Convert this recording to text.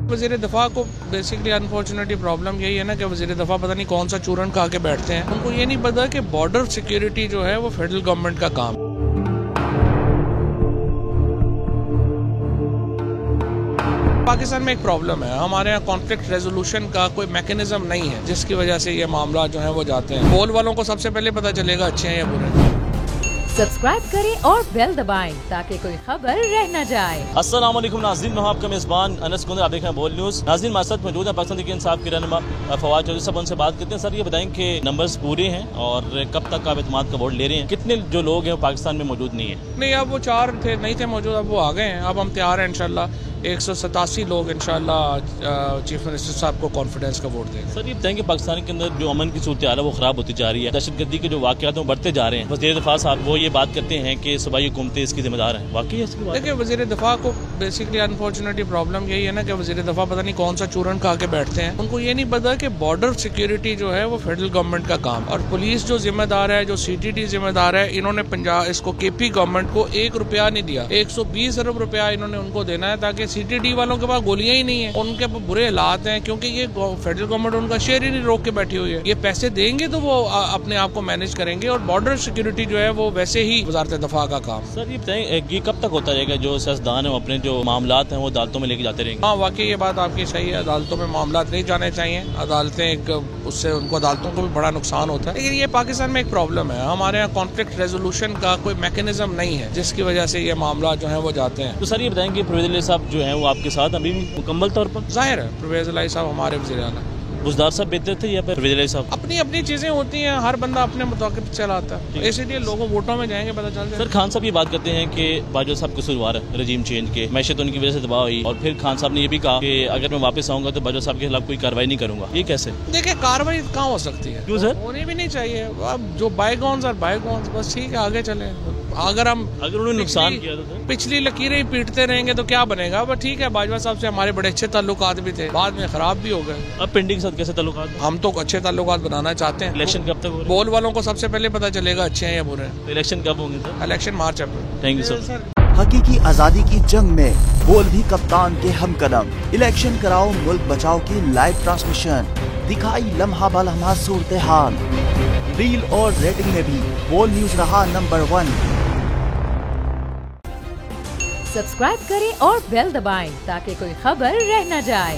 वज़ीर दफ़ा को बेसिकली अनफॉर्चुनेटली प्रॉब्लम यही है ना कि वज़ीर दफ़ा पता नहीं कौन सा चूरन खा के बैठते हैं। उनको ये नहीं पता कि बॉर्डर सिक्योरिटी जो है वो फेडरल गवर्नमेंट का काम है। पाकिस्तान में एक प्रॉब्लम है, हमारे यहाँ कॉन्फ्लिक्ट रेजोल्यूशन का कोई मैकेनिज्म नहीं है, जिसकी वजह से ये मामला जो है वो जाते हैं। बोल वालों को सबसे पहले पता चलेगा अच्छे हैं या बुरे। सब्सक्राइब करें और बेल दबाएं ताकि कोई खबर रह न जाए। अस्सलाम वालेकुम नाज़रीन, मैं आपका मेज़बान अनस कुंदर, आप देख रहे हैं बोल न्यूज़। नाज़रीन हमारे साथ मौजूद है पाकिस्तान तहरीक इंसाफ के रहनुमा फवाद चौधरी साहब, उनसे बात करते हैं। सर ये बताएं कि नंबर्स पूरे हैं और कब तक आप एतमाद का वोट ले रहे हैं? कितने जो लोग हैं वो पाकिस्तान में मौजूद नहीं है? नहीं, अब वो 4 थे नहीं थे मौजूद, अब वो आ गए हैं। अब हम तैयार हैं इंशाल्लाह 187 लोग इंशाल्लाह चीफ मिनिस्टर साहब को कॉन्फिडेंस का वोट देंगे। सर ये बताएं कि पाकिस्तान के अंदर जो अमन की सूरत हाल है वो खराब होती जा रही है, दहशतगर्दी के जो वाक़यात हैं वो बढ़ते जा रहे हैं। वज़ीर दफ़ा साहब वो ये बात करते हैं कि सूबाई हुकूमतें इसकी जिम्मेदार हैं, वाकई इसकी बात? देखिए, वज़ीर दफ़ा को बेसिकली अनफॉर्चुनेटली प्रॉब्लम यही है ना कि वज़ीर दफ़ा पता नहीं कौन सा चूरन खा के बैठते हैं। उनको ये नहीं पता कि बॉर्डर सिक्योरिटी जो है वो फेडरल गवर्नमेंट का काम, और पुलिस जो जिम्मेदार है, जो CTT जिम्मेदार है, इन्होंने पंजाब इसको KP गवर्नमेंट को 1 रुपया नहीं दिया। 120 अरब रुपया इन्होंने उनको देना है, ताकि CTT वालों के पास गोलियां ही नहीं है। उनके बुरे हालात हैं क्योंकि ये फेडरल गवर्नमेंट उनका शेयर ही नहीं रोक के बैठी हुई है। ये पैसे देंगे तो वो अपने आप को मैनेज करेंगे, और बॉर्डर सिक्योरिटी जो है वो वैसे ही वजारत दफा का काम। सर ये बताएं ये कब तक होता रहेगा, जो सियासतदान है अपने जो मामलात हैं वो अदालतों में लेके जाते रहेंगे? हाँ, वाकई ये बात आपकी सही है, अदालतों में मामलात नहीं जाने चाहिए। अदालतें उससे उनको अदालतों को भी बड़ा नुकसान होता है। लेकिन ये पाकिस्तान में एक प्रॉब्लम है, हमारे यहाँ कॉन्फ्लिक्ट रेजोल्यूशन का कोई मैकेनिज्म नहीं है, जिसकी वजह से ये मामला जो है वो जाते हैं। तो सर ये बताएंगे परवेज़ इलाही साहब जो हैं वो आपके साथ अभी भी मुकम्मल तौर पर? जाहिर है परवेज़ इलाही साहब हमारे वज़ीर आला। बुज़दार साहब बेहतर थे या परवेज़ इलाही साहब? अपनी अपनी चीजें होती हैं, हर बंदा अपने मुताबिक चलाता है, इसीलिए लोगों वोटों में जाएंगे पता चल जाए। सर खान साहब ये बात करते हैं कि बाजवा साहब कसूरवार है रजीम चेंज के, मैशत उनकी वजह से दबाव हुई, और फिर खान साहब ने ये भी कहा कि अगर मैं वापस आऊंगा तो बाजवा साहब के खिलाफ कोई कार्रवाई नहीं करूंगा। ये कैसे? देखिए, कार्रवाई कहाँ हो सकती है? क्यों सर? होनी भी नहीं चाहिए। अब जो बायगॉन्स और बायगॉन्स, बस ठीक है, आगे चले। अगर उन्होंने नुकसान किया तो पिछली लकीरें ही पीटते रहेंगे तो क्या बनेगा? बट ठीक है, बाजवा साहब से हमारे बड़े अच्छे ताल्लुकात भी थे, बाद में खराब भी हो गए। अब पिंडी के साथ कैसे ताल्लुकात? हम तो अच्छे ताल्लुकात बनाना चाहते हैं। इलेक्शन कब तक हो रहे हैं? बोल वालों को सबसे पहले पता चलेगा अच्छे हैं या बुरे हैं। तो इलेक्शन कब होंगे sir? Election March April. Thank you sir. हकीकी आजादी की जंग में बोल भी कप्तान के हमकदम। इलेक्शन कराओ मुल्क बचाओ की लाइव ट्रांसमिशन, दिखाई लम्हा बलम्हा सूरत हाल। रील और रेटिंग में भी बोल न्यूज रहा नंबर 1। सब्सक्राइब करें और बेल दबाएं ताकि कोई खबर रह न जाए।